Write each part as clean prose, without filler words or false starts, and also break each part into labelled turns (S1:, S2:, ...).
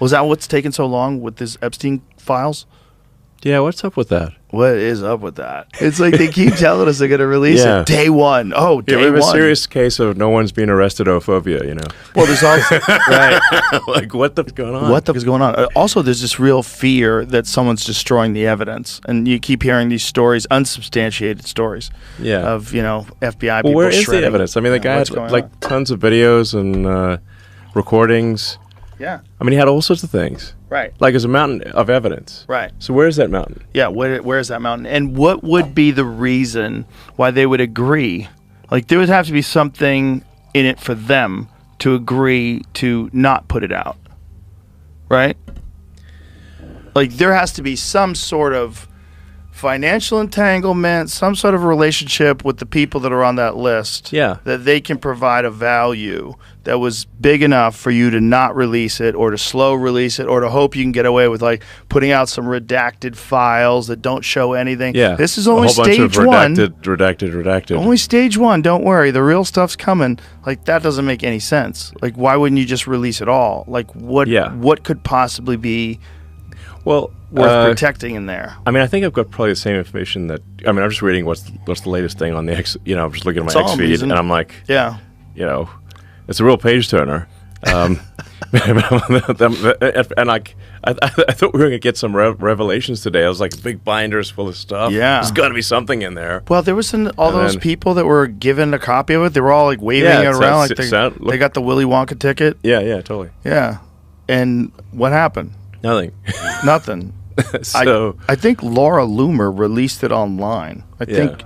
S1: Was that what's taking so long with this Epstein Files?
S2: Yeah, what's up with that?
S1: What is up with that? It's like they keep telling us they're going to release it day one. Oh, day
S2: one. We have
S1: one.
S2: a serious case of no one's being arrestedophobia, you know.
S1: Well, there's also right.
S2: Like, what the f*** going on?
S1: What the f*** is going on? Also, there's this real fear that someone's destroying the evidence, and you keep hearing these stories, unsubstantiated stories, of FBI people.
S2: Well, where is the
S1: shredding,
S2: evidence? I mean, the guy had like tons of videos and recordings.
S1: Yeah.
S2: I mean, he had all sorts of things.
S1: Right.
S2: Like, there's a mountain of evidence.
S1: Right.
S2: So where's that mountain?
S1: Yeah, where is that mountain? And what would be the reason why they would agree? Like, there would have to be something in it for them to agree to not put it out. Right? Like, there has to be some sort of financial entanglement, some sort of relationship with the people that are on that list.
S2: Yeah.
S1: That they can provide a value that was big enough for you to not release it, or to slow release it, or to hope you can get away with like putting out some redacted files that don't show anything.
S2: Yeah.
S1: This is only stage
S2: one. Redacted.
S1: Only stage one. Don't worry. The real stuff's coming. Like, that doesn't make any sense. Like, why wouldn't you just release it all? Like, what could possibly be worth protecting in there?
S2: I mean, I think I've got probably the same information that, I mean, I'm just reading what's the latest thing on the X, I'm just looking at my X feed, and I'm like, it's a real page turner. And like, I thought we were going to get some revelations today. I was like, big binders full of stuff.
S1: Yeah.
S2: There's got to be something in there.
S1: Well, there was all those people that were given a copy of it. They were all like waving it around like they got the Willy Wonka ticket.
S2: Yeah, totally.
S1: Yeah. And what happened?
S2: Nothing.
S1: Nothing.
S2: So
S1: I think Laura Loomer released it online. I think.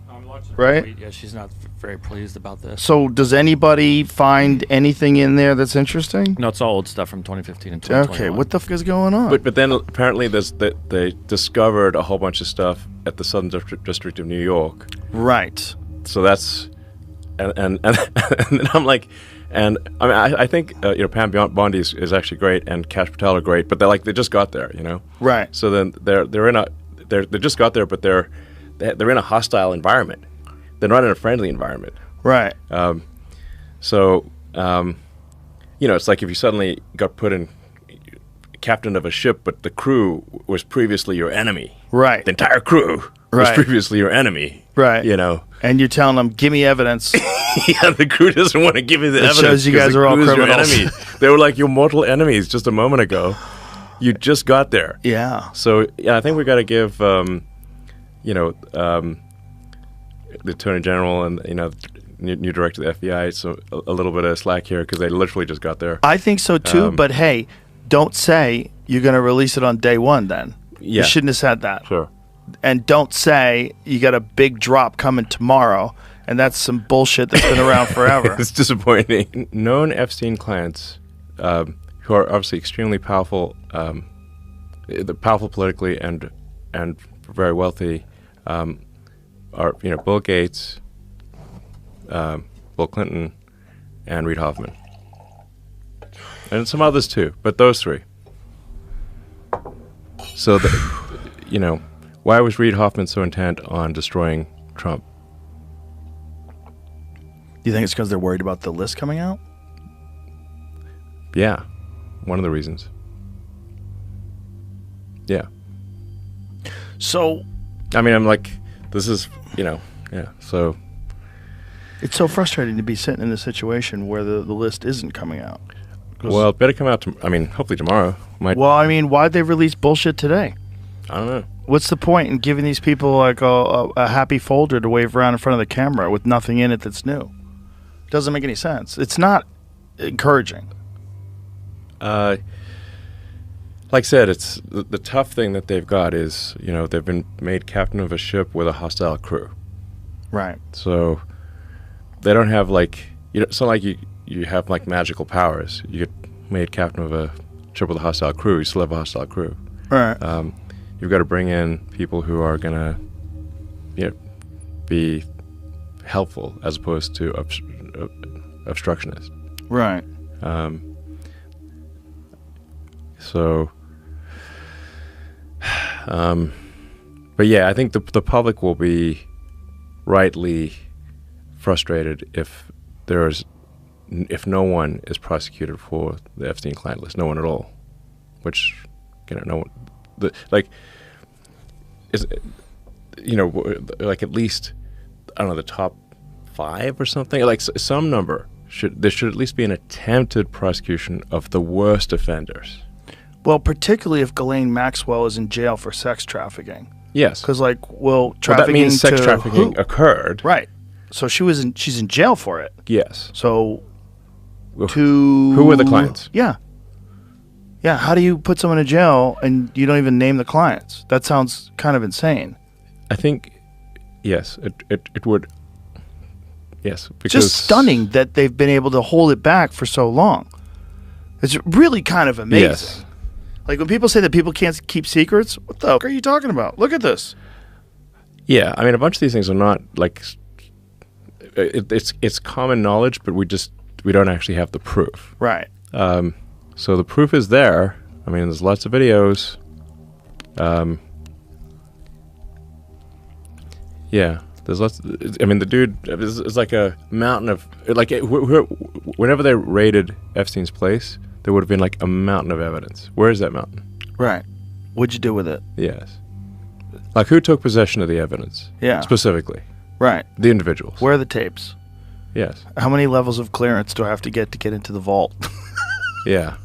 S3: I'm watching
S1: right?
S3: tweet. Yeah, she's not very pleased about this.
S1: So does anybody find anything in there that's interesting?
S3: No, it's all old stuff from 2015 and 2021.
S1: Okay, what the f is going on?
S2: But then apparently they discovered a whole bunch of stuff at the Southern District of New York.
S1: Right.
S2: So that's and then I'm like. And I mean, I think Pam Bondi is actually great, and Kash Patel are great, but they just got there,
S1: Right.
S2: So then they just got there, but they're in a hostile environment. They're not in a friendly environment.
S1: Right.
S2: So it's like if you suddenly got put in captain of a ship, but the crew was previously your enemy.
S1: Right.
S2: The entire crew was previously your enemy.
S1: Right. And you're telling them, give me evidence.
S2: Yeah, the crew doesn't want to give you the evidence.
S1: It shows you guys are all criminals.
S2: They were like your mortal enemies just a moment ago. You just got there.
S1: Yeah.
S2: So I think we got to give the Attorney General and new director of the FBI a little bit of slack here, because they literally just got there.
S1: I think so too. But hey, don't say you're going to release it on day one. Then you shouldn't have said that.
S2: Sure.
S1: And don't say you got a big drop coming tomorrow, and that's some bullshit that's been around forever.
S2: It's disappointing. Known Epstein clients, who are obviously extremely powerful, powerful politically and very wealthy, are Bill Gates, Bill Clinton, and Reid Hoffman, and some others too, but those three. So why was Reid Hoffman so intent on destroying Trump?
S1: Do you think it's because they're worried about the list coming out?
S2: Yeah, one of the reasons. Yeah.
S1: So,
S2: I mean, I'm like, this is, so.
S1: It's so frustrating to be sitting in a situation where the list isn't coming out.
S2: Well, it better come out, hopefully tomorrow.
S1: Why'd they release bullshit today?
S2: I don't know.
S1: What's the point in giving these people like a happy folder to wave around in front of the camera with nothing in it that's new? It doesn't make any sense. It's not encouraging.
S2: Like I said, it's the tough thing that they've got is, they've been made captain of a ship with a hostile crew.
S1: Right.
S2: So they don't have it's not like you have like magical powers. You get made captain of a ship with a hostile crew, you still have a hostile crew.
S1: Right.
S2: You've got to bring in people who are going to be helpful as opposed to obstructionist.
S1: Right.
S2: But yeah, I think the public will be rightly frustrated if there is if no one is prosecuted for the Epstein client list, no one at all, which, no one, is, like at least, I don't know, the top 5 or something, like some number. There should at least be an attempted prosecution of the worst offenders.
S1: Well, particularly if Ghislaine Maxwell is in jail for sex trafficking.
S2: Yes.
S1: Because, trafficking
S2: that means sex trafficking occurred.
S1: Right. So she's in jail for it.
S2: Yes.
S1: So,
S2: who were the clients?
S1: Yeah. Yeah, how do you put someone in jail and you don't even name the clients? That sounds kind of insane.
S2: I think, yes, it would. Yes, because
S1: just stunning that they've been able to hold it back for so long. It's really kind of amazing.
S2: Yes.
S1: Like when people say that people can't keep secrets, what the fuck are you talking about? Look at this.
S2: Yeah, I mean, a bunch of these things are not like it's common knowledge, but we don't actually have the proof.
S1: Right.
S2: So the proof is there. I mean, there's lots of videos. Yeah. There's lots. I mean, the dude is like a mountain of whenever they raided Epstein's place, there would have been like a mountain of evidence. Where is that mountain?
S1: Right. What'd you do with it?
S2: Yes. Like who took possession of the evidence?
S1: Yeah.
S2: Specifically.
S1: Right.
S2: The individuals.
S1: Where are the tapes?
S2: Yes.
S1: How many levels of clearance do I have to get into the vault?
S2: Yeah.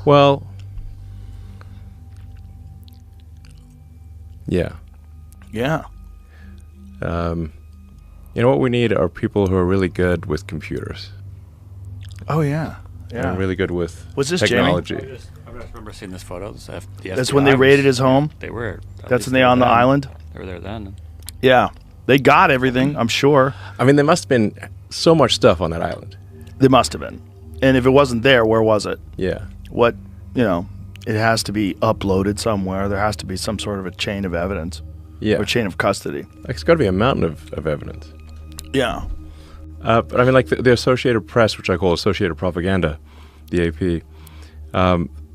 S2: Well. Yeah.
S1: Yeah.
S2: What we need are people who are really good with computers.
S1: Oh yeah, yeah.
S2: And really good with
S1: Was this
S2: technology.
S3: I just remember seeing this photo.
S1: That's when they raided his home.
S3: They were.
S1: That's when they on the island.
S3: They were there then.
S1: Yeah, they got everything. I'm sure.
S2: I mean, there must have been so much stuff on that island.
S1: There must have been, and if it wasn't there, where was it?
S2: Yeah.
S1: What it has to be uploaded somewhere. There has to be some sort of a chain of evidence.
S2: Yeah.
S1: Or chain of custody.
S2: It's got to be a mountain of evidence.
S1: Yeah.
S2: But I mean, like the Associated Press, which I call Associated Propaganda, the AP,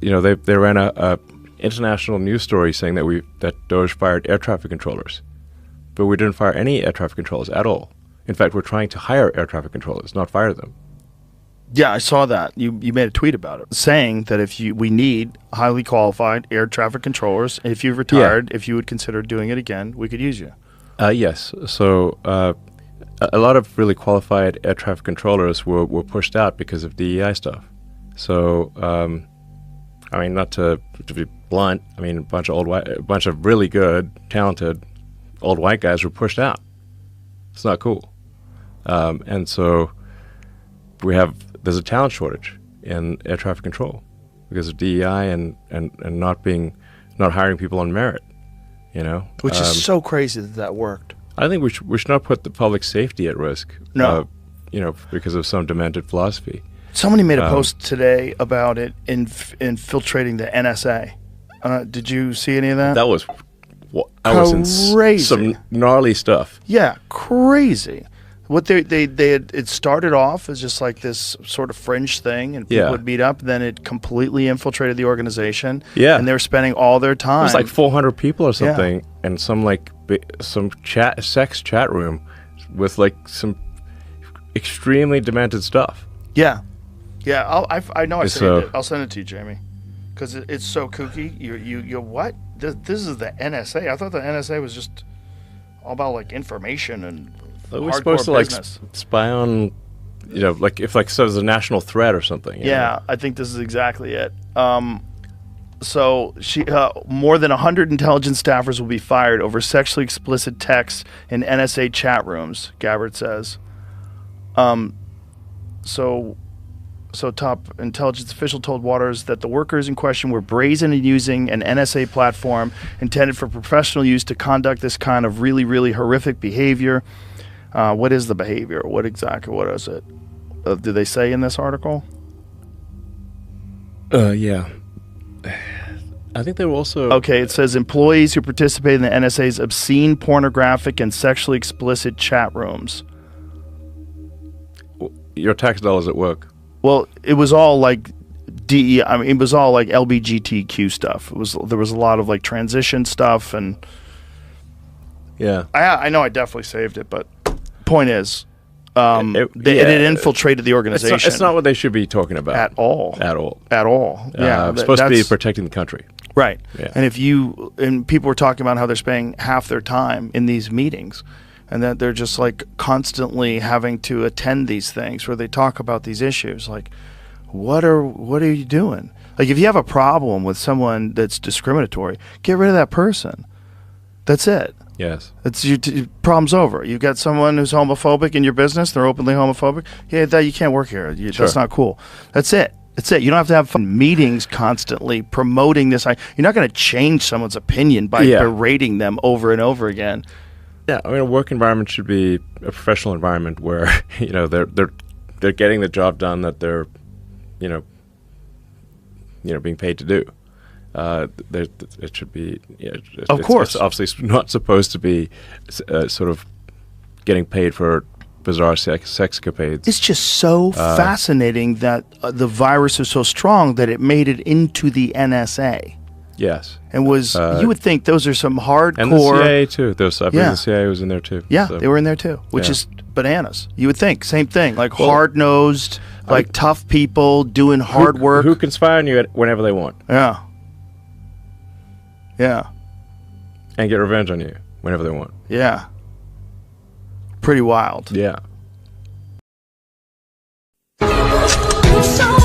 S2: they ran a international news story saying that Doge fired air traffic controllers. But we didn't fire any air traffic controllers at all. In fact, we're trying to hire air traffic controllers, not fire them.
S1: Yeah, I saw that. You made a tweet about it, saying that we need highly qualified air traffic controllers. If you've retired, if you would consider doing it again, we could use you.
S2: Yes. So a lot of really qualified air traffic controllers were pushed out because of DEI stuff. So, I mean, not to be blunt, I mean, a bunch of really good, talented old white guys were pushed out. It's not cool. And so there's a talent shortage in air traffic control because of DEI and not hiring people on merit,
S1: Which is so crazy that worked.
S2: I think we should not put the public safety at risk.
S1: No.
S2: Because of some demented philosophy.
S1: Somebody made a post today about it infiltrating the NSA. Did you see any of that?
S2: That was crazy. Some gnarly stuff.
S1: Yeah, crazy. What they had, it started off as just like this sort of fringe thing, and people would meet up. Then it completely infiltrated the organization.
S2: Yeah,
S1: and they were spending all their time.
S2: It was like 400 people or something, and some sex chat room with like some extremely demented stuff.
S1: Yeah, yeah. I know. I saved it. I'll send it to you, Jamie, because it's so kooky. You what? This is the NSA. I thought the NSA was just all about like information and.
S2: We're supposed to business. Like spy on, like if so there's a national threat or something.
S1: Yeah, I think this is exactly it. So more than 100 intelligence staffers will be fired over sexually explicit texts in NSA chat rooms, Gabbard says. So top intelligence official told Waters that the workers in question were brazen in using an NSA platform intended for professional use to conduct this kind of really, really horrific behavior. What is the behavior? What is it? Do they say in this article?
S2: Yeah. I think they were also...
S1: Okay, it says employees who participate in the NSA's obscene, pornographic, and sexually explicit chat rooms.
S2: Your tax dollars at work.
S1: Well, it was all like DE. I mean, it was all like LGBTQ stuff. There was a lot of like transition stuff, and
S2: yeah,
S1: I know I definitely saved it. But point is, it infiltrated the organization.
S2: It's not what they should be talking about
S1: at all.
S2: At all.
S1: At all. Yeah,
S2: it's supposed to be protecting the country.
S1: Right.
S2: Yeah.
S1: And people were talking about how they're spending half their time in these meetings, and that they're just like constantly having to attend these things where they talk about these issues. Like, what are you doing? Like, if you have a problem with someone that's discriminatory, get rid of that person. That's it.
S2: Yes.
S1: It's problem's over. You've got someone who's homophobic in your business. They're openly homophobic. Yeah, you can't work here.
S2: Sure.
S1: That's not cool. That's it. That's it. You don't have to have fun meetings constantly promoting this. You're not going to change someone's opinion by berating them over and over again.
S2: Yeah, I mean, a work environment should be a professional environment where they're getting the job done that they're being paid to do. It should be.
S1: Of course,
S2: it's obviously not supposed to be sort of getting paid for bizarre sexcapades.
S1: It's just so fascinating that the virus is so strong that it made it into the NSA.
S2: Yes,
S1: and you would think those are some hardcore.
S2: And the CIA too. I believe the CIA was in there too.
S1: Yeah, they were in there too, which is bananas. You would think same thing, like hard-nosed, like tough people doing hard work
S2: who can spy on you whenever they want.
S1: Yeah. Yeah.
S2: And get revenge on you whenever they want.
S1: Yeah. Pretty wild.
S2: Yeah.
S4: So